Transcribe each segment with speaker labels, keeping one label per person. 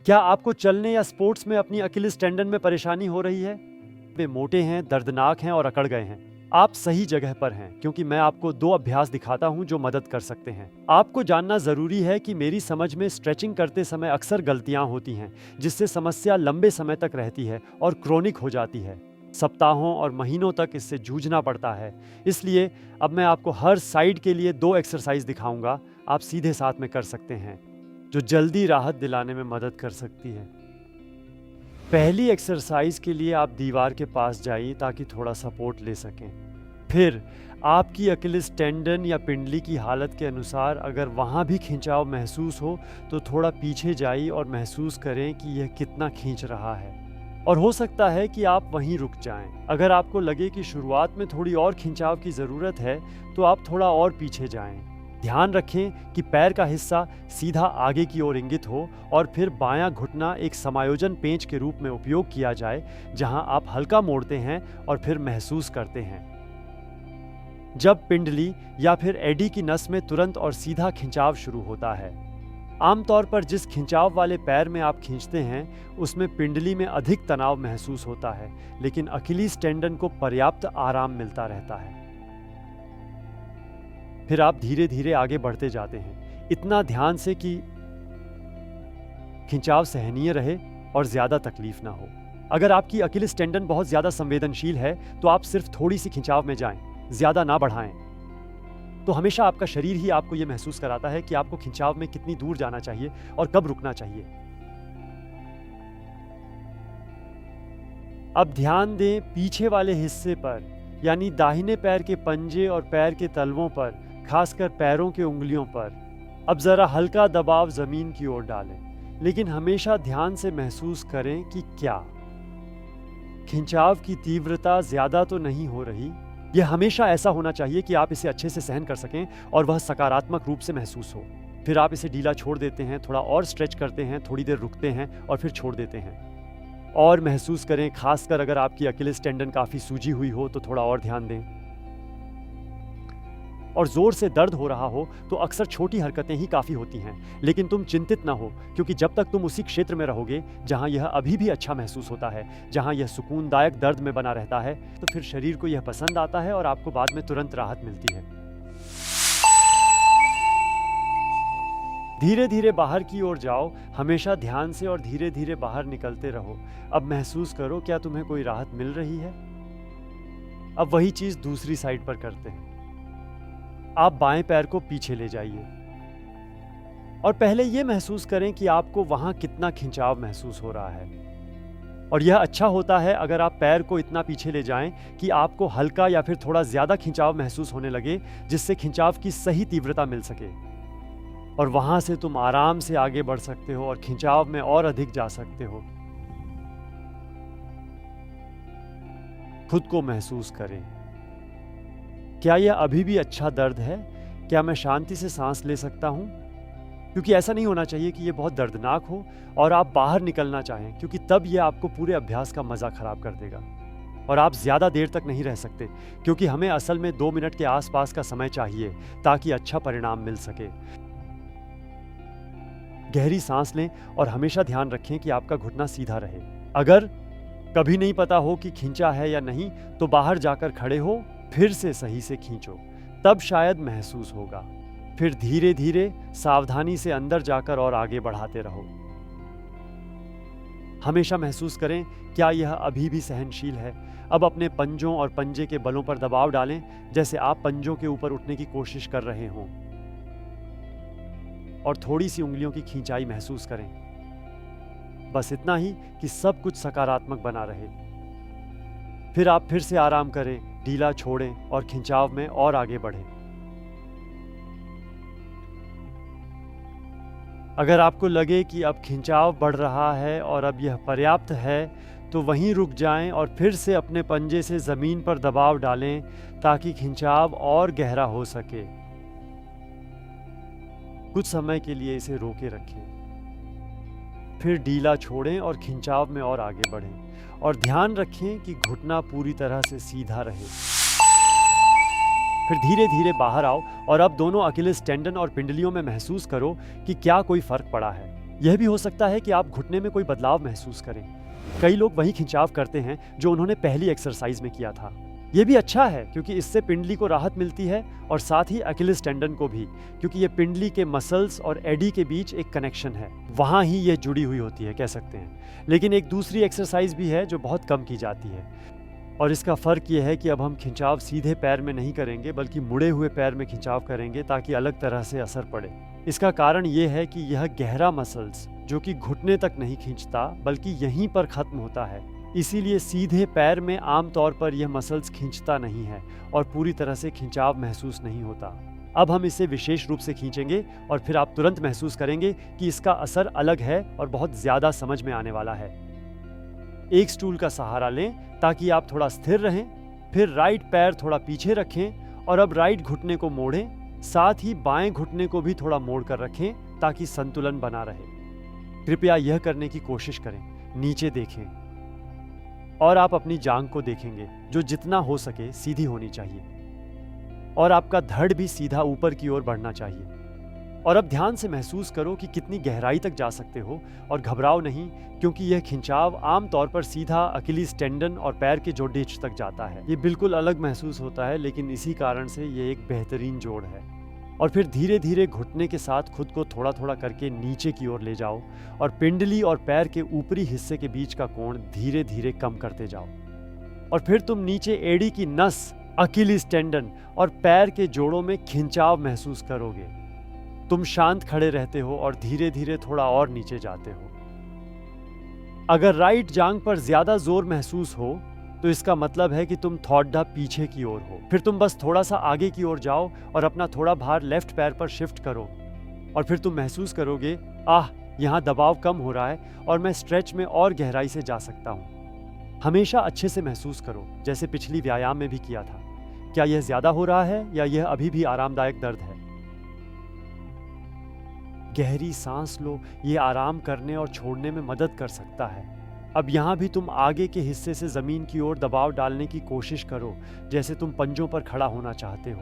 Speaker 1: क्या आपको चलने या स्पोर्ट्स में अपनी अकिलिस टेंडन में परेशानी हो रही है? वे मोटे हैं, दर्दनाक हैं और अकड़ गए हैं। आप सही जगह पर हैं, क्योंकि मैं आपको 2 अभ्यास दिखाता हूं जो मदद कर सकते हैं। आपको जानना जरूरी है कि मेरी समझ में स्ट्रेचिंग करते समय अक्सर गलतियां होती हैं, जिससे समस्या लंबे समय तक रहती है और क्रोनिक हो जाती है। सप्ताहों और महीनों तक इससे जूझना पड़ता है। इसलिए अब मैं आपको हर साइड के लिए 2 एक्सरसाइज दिखाऊंगा, आप सीधे साथ में कर सकते हैं, जो जल्दी राहत दिलाने में मदद कर सकती है। पहली एक्सरसाइज के लिए आप दीवार के पास जाइए ताकि थोड़ा सपोर्ट ले सकें। फिर आपकी अकिलिस टेंडन या पिंडली की हालत के अनुसार अगर वहाँ भी खिंचाव महसूस हो तो थोड़ा पीछे जाइए और महसूस करें कि यह कितना खींच रहा है। और हो सकता है कि आप वहीं रुक जाएं। अगर आपको लगे कि शुरुआत में थोड़ी और खिंचाव की ज़रूरत है तो आप थोड़ा और पीछे जाएं। ध्यान रखें कि पैर का हिस्सा सीधा आगे की ओर इंगित हो और फिर बायां घुटना एक समायोजन पेंच के रूप में उपयोग किया जाए, जहां आप हल्का मोड़ते हैं और फिर महसूस करते हैं। जब पिंडली या फिर एडी की नस में तुरंत और सीधा खिंचाव शुरू होता है। आमतौर पर जिस खिंचाव वाले पैर में आप खींचते हैं उसमें पिंडली में अधिक तनाव महसूस होता है, लेकिन अकिलीज टेंडन को पर्याप्त आराम मिलता रहता है। फिर आप धीरे धीरे आगे बढ़ते जाते हैं, इतना ध्यान से कि खिंचाव सहनीय रहे और ज्यादा तकलीफ ना हो। अगर आपकी अकिलिस टेंडन बहुत ज्यादा संवेदनशील है तो आप सिर्फ थोड़ी सी खिंचाव में जाएं, ज्यादा ना बढ़ाएं। तो हमेशा आपका शरीर ही आपको यह महसूस कराता है कि आपको खिंचाव में कितनी दूर जाना चाहिए और कब रुकना चाहिए। अब ध्यान दें पीछे वाले हिस्से पर, यानी दाहिने पैर के पंजे और पैर के तलवों पर, खासकर पैरों के उंगलियों पर। अब जरा हल्का दबाव जमीन की ओर डालें, लेकिन हमेशा ध्यान से महसूस करें कि क्या खिंचाव की तीव्रता ज्यादा तो नहीं हो रही। यह हमेशा ऐसा होना चाहिए कि आप इसे अच्छे से सहन कर सकें और वह सकारात्मक रूप से महसूस हो। फिर आप इसे ढीला छोड़ देते हैं, थोड़ा और स्ट्रेच करते हैं, थोड़ी देर रुकते हैं और फिर छोड़ देते हैं। और महसूस करें, खासकर अगर आपकी अकिलिस टेंडन काफी सूजी हुई हो तो थोड़ा और ध्यान दें। और जोर से दर्द हो रहा हो तो अक्सर छोटी हरकतें ही काफी होती हैं, लेकिन तुम चिंतित ना हो, क्योंकि जब तक तुम उसी क्षेत्र में रहोगे जहां यह अभी भी अच्छा महसूस होता है, जहां यह सुकूनदायक दर्द में बना रहता है, तो फिर शरीर को यह पसंद आता है और आपको बाद में तुरंत राहत मिलती है। धीरे धीरे बाहर की ओर जाओ, हमेशा ध्यान से और धीरे धीरे बाहर निकलते रहो। अब महसूस करो क्या तुम्हें कोई राहत मिल रही है। अब वही चीज दूसरी साइड पर करते हैं। आप बाएं पैर को पीछे ले जाइए और पहले यह महसूस करें कि आपको वहां कितना खिंचाव महसूस हो रहा है। और यह अच्छा होता है अगर आप पैर को इतना पीछे ले जाएं कि आपको हल्का या फिर थोड़ा ज्यादा खिंचाव महसूस होने लगे, जिससे खिंचाव की सही तीव्रता मिल सके। और वहां से तुम आराम से आगे बढ़ सकते हो और खिंचाव में और अधिक जा सकते हो। खुद को महसूस करें, क्या यह अभी भी अच्छा दर्द है? क्या मैं शांति से सांस ले सकता हूं? क्योंकि ऐसा नहीं होना चाहिए कि यह बहुत दर्दनाक हो और आप बाहर निकलना चाहें, क्योंकि तब यह आपको पूरे अभ्यास का मजा खराब कर देगा और आप ज्यादा देर तक नहीं रह सकते, क्योंकि हमें असल में 2 मिनट के आसपास का समय चाहिए ताकि अच्छा परिणाम मिल सके। गहरी सांस लें और हमेशा ध्यान रखें कि आपका घुटना सीधा रहे। अगर कभी नहीं पता हो कि खींचा है या नहीं तो बाहर जाकर खड़े हो, फिर से सही से खींचो, तब शायद महसूस होगा। फिर धीरे धीरे सावधानी से अंदर जाकर और आगे बढ़ाते रहो। हमेशा महसूस करें क्या यह अभी भी सहनशील है। अब अपने पंजों और पंजे के बलों पर दबाव डालें, जैसे आप पंजों के ऊपर उठने की कोशिश कर रहे हों, और थोड़ी सी उंगलियों की खींचाई महसूस करें। बस इतना ही कि सब कुछ सकारात्मक बना रहे। फिर आप फिर से आराम करें, ढीला छोड़ें और खिंचाव में और आगे बढ़ें। अगर आपको लगे कि अब खिंचाव बढ़ रहा है और अब यह पर्याप्त है, तो वहीं रुक जाएं और फिर से अपने पंजे से जमीन पर दबाव डालें ताकि खिंचाव और गहरा हो सके। कुछ समय के लिए इसे रोके रखें, फिर ढीला छोड़ें और खिंचाव में और आगे बढ़ें, और ध्यान रखें कि घुटना पूरी तरह से सीधा रहे। फिर धीरे धीरे बाहर आओ और अब दोनों अकिलिस टेंडन और पिंडलियों में महसूस करो कि क्या कोई फर्क पड़ा है। यह भी हो सकता है कि आप घुटने में कोई बदलाव महसूस करें। कई लोग वही खिंचाव करते हैं जो उन्होंने पहली एक्सरसाइज में किया था। यह भी अच्छा है क्योंकि इससे पिंडली को राहत मिलती है और साथ ही अकिलिस टेंडन को भी, क्योंकि ये पिंडली के मसल्स और एडी के बीच एक कनेक्शन है, वहाँ ही ये जुड़ी हुई होती है, कह सकते हैं। लेकिन एक दूसरी एक्सरसाइज भी है जो बहुत कम की जाती है, और इसका फ़र्क ये है कि अब हम खिंचाव सीधे पैर में नहीं करेंगे बल्कि मुड़े हुए पैर में खिंचाव करेंगे ताकि अलग तरह से असर पड़े। इसका कारण ये है कि यह गहरा मसल्स जो कि घुटने तक नहीं खींचता बल्कि यहीं पर ख़त्म होता है, इसीलिए सीधे पैर में आमतौर पर यह मसल्स खींचता नहीं है और पूरी तरह से खिंचाव महसूस नहीं होता। अब हम इसे विशेष रूप से खींचेंगे और फिर आप तुरंत महसूस करेंगे कि इसका असर अलग है और बहुत ज़्यादा समझ में आने वाला है। एक स्टूल का सहारा लें ताकि आप थोड़ा स्थिर रहें, फिर राइट पैर थोड़ा पीछे रखें और अब राइट घुटने को मोड़ें, साथ ही बाएं घुटने को भी थोड़ा मोड़ कर रखें ताकि संतुलन बना रहे। कृपया यह करने की कोशिश करें, नीचे देखें और आप अपनी जांघ को देखेंगे जो जितना हो सके सीधी होनी चाहिए और आपका धड़ भी सीधा ऊपर की ओर बढ़ना चाहिए। और अब ध्यान से महसूस करो कि कितनी गहराई तक जा सकते हो और घबराओ नहीं, क्योंकि यह खिंचाव आमतौर पर सीधा अकिलीस टेंडन और पैर के जोड़ें तक जाता है। ये बिल्कुल अलग महसूस होता है, लेकिन इसी कारण से ये एक बेहतरीन जोड़ है। और फिर धीरे धीरे घुटने के साथ खुद को थोड़ा थोड़ा करके नीचे की ओर ले जाओ और पिंडली और पैर के ऊपरी हिस्से के बीच का कोण धीरे धीरे कम करते जाओ। और फिर तुम नीचे एड़ी की नस, अकिलीस टेंडन और पैर के जोड़ों में खिंचाव महसूस करोगे। तुम शांत खड़े रहते हो और धीरे धीरे थोड़ा और नीचे जाते हो। अगर राइट जांघ पर ज्यादा जोर महसूस हो तो इसका मतलब है कि तुम थोड़ा पीछे की ओर हो। फिर तुम बस थोड़ा सा आगे की ओर जाओ और अपना थोड़ा भार लेफ्ट पैर पर शिफ्ट करो और फिर तुम महसूस करोगे, यहाँ दबाव कम हो रहा है और मैं स्ट्रेच में और गहराई से जा सकता हूँ। हमेशा अच्छे से महसूस करो, जैसे पिछली व्यायाम में भी किया था। क्या यह ज्यादा हो रहा है या यह अभी भी आरामदायक दर्द है? गहरी सांस लो, ये आराम करने और छोड़ने में मदद कर सकता है। अब यहाँ भी तुम आगे के हिस्से से जमीन की ओर दबाव डालने की कोशिश करो, जैसे तुम पंजों पर खड़ा होना चाहते हो,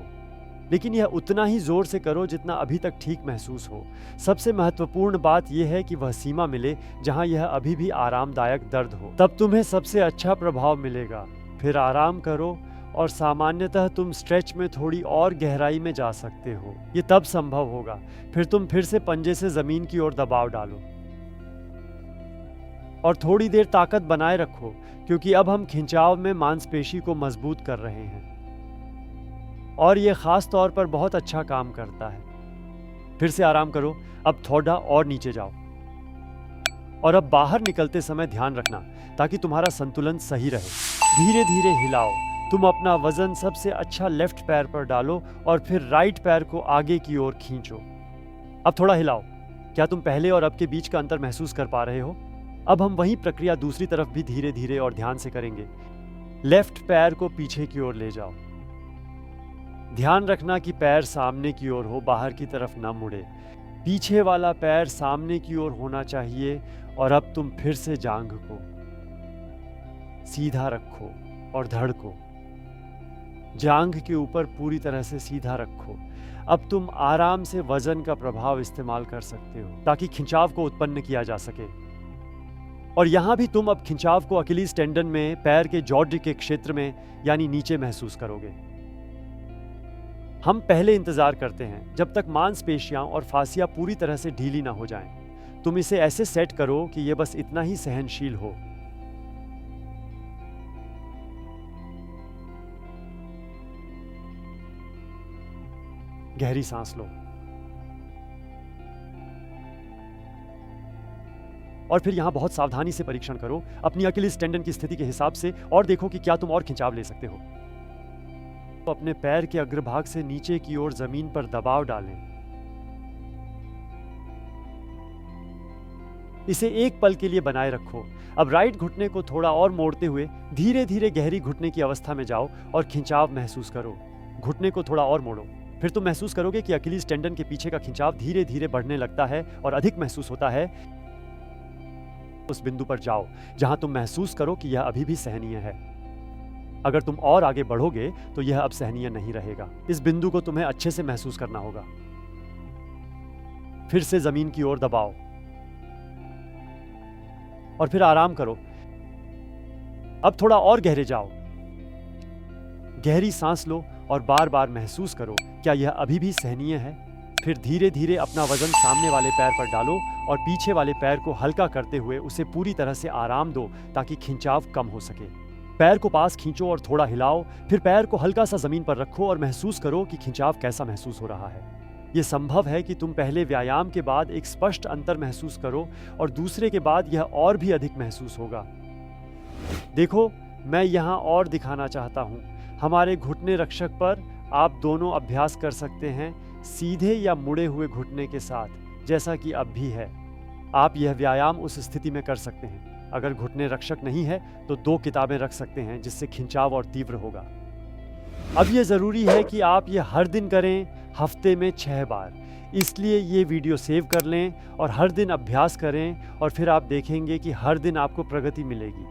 Speaker 1: लेकिन यह उतना ही जोर से करो जितना अभी तक ठीक महसूस हो। सबसे महत्वपूर्ण बात यह है कि वह सीमा मिले जहाँ यह अभी भी आरामदायक दर्द हो, तब तुम्हें सबसे अच्छा प्रभाव मिलेगा। फिर आराम करो और सामान्यतः तुम स्ट्रेच में थोड़ी और गहराई में जा सकते हो। ये तब संभव होगा फिर तुम फिर से पंजे से जमीन की ओर दबाव डालो और थोड़ी देर ताकत बनाए रखो, क्योंकि अब हम खिंचाव में मांसपेशी को मजबूत कर रहे हैं और यह खास तौर पर बहुत अच्छा काम करता है। फिर से आराम करो, अब थोड़ा और नीचे जाओ और अब बाहर निकलते समय ध्यान रखना ताकि तुम्हारा संतुलन सही रहे। धीरे धीरे हिलाओ, तुम अपना वजन सबसे अच्छा लेफ्ट पैर पर डालो और फिर राइट पैर को आगे की ओर खींचो। अब थोड़ा हिलाओ। क्या तुम पहले और अब के बीच का अंतर महसूस कर पा रहे हो? अब हम वही प्रक्रिया दूसरी तरफ भी धीरे धीरे और ध्यान से करेंगे। लेफ्ट पैर को पीछे की ओर ले जाओ। ध्यान रखना कि पैर सामने की ओर हो, बाहर की तरफ न मुड़े। पीछे वाला पैर सामने की ओर होना चाहिए और अब तुम फिर से जांघ को सीधा रखो और धड़ को जांघ के ऊपर पूरी तरह से सीधा रखो। अब तुम आराम से वजन का प्रभाव इस्तेमाल कर सकते हो ताकि खिंचाव को उत्पन्न किया जा सके। और यहां भी तुम अब खिंचाव को अकिलीस टेंडन में पैर के जॉड के क्षेत्र में यानी नीचे महसूस करोगे। हम पहले इंतजार करते हैं जब तक मांसपेशियां और फासिया पूरी तरह से ढीली ना हो जाएं। तुम इसे ऐसे सेट करो कि यह बस इतना ही सहनशील हो। गहरी सांस लो और फिर यहां बहुत सावधानी से परीक्षण करो अपनी अकिलीस टेंडन की स्थिति के हिसाब से और देखो कि क्या तुम और खिंचाव ले सकते हो। तो अपने पैर के अग्रभाग से नीचे की ओर जमीन पर दबाव डालें। इसे एक पल के लिए बनाए रखो। अब राइट घुटने को थोड़ा और मोड़ते हुए धीरे धीरे गहरी घुटने की अवस्था में जाओ और खिंचाव महसूस करो। घुटने को थोड़ा और मोड़ो। फिर तुम महसूस करोगे कि अकिलीस टेंडन के पीछे का खिंचाव धीरे धीरे बढ़ने लगता है और अधिक महसूस होता है। उस बिंदु पर जाओ जहां तुम महसूस करो कि यह अभी भी सहनीय है। अगर तुम और आगे बढ़ोगे तो यह अब सहनीय नहीं रहेगा। इस बिंदु को तुम्हें अच्छे से महसूस करना होगा। फिर से जमीन की ओर दबाओ और फिर आराम करो। अब थोड़ा और गहरे जाओ। गहरी सांस लो और बार बार महसूस करो क्या यह अभी भी सहनीय है। फिर धीरे धीरे अपना वजन सामने वाले पैर पर डालो और पीछे वाले पैर को हल्का करते हुए उसे पूरी तरह से आराम दो ताकि खिंचाव कम हो सके। पैर को पास खींचो और थोड़ा हिलाओ। फिर पैर को हल्का सा जमीन पर रखो और महसूस करो कि खिंचाव कैसा महसूस हो रहा है। यह संभव है कि तुम पहले व्यायाम के बाद एक स्पष्ट अंतर महसूस करो और दूसरे के बाद यह और भी अधिक महसूस होगा। देखो, मैं यहाँ और दिखाना चाहता हूँ। हमारे घुटने रक्षक पर आप दोनों अभ्यास कर सकते हैं, सीधे या मुड़े हुए घुटने के साथ, जैसा कि अब भी है। आप यह व्यायाम उस स्थिति में कर सकते हैं। अगर घुटने रक्षक नहीं है तो 2 किताबें रख सकते हैं, जिससे खिंचाव और तीव्र होगा। अब यह ज़रूरी है कि आप यह हर दिन करें, हफ्ते में 6 बार। इसलिए ये वीडियो सेव कर लें और हर दिन अभ्यास करें और फिर आप देखेंगे कि हर दिन आपको प्रगति मिलेगी।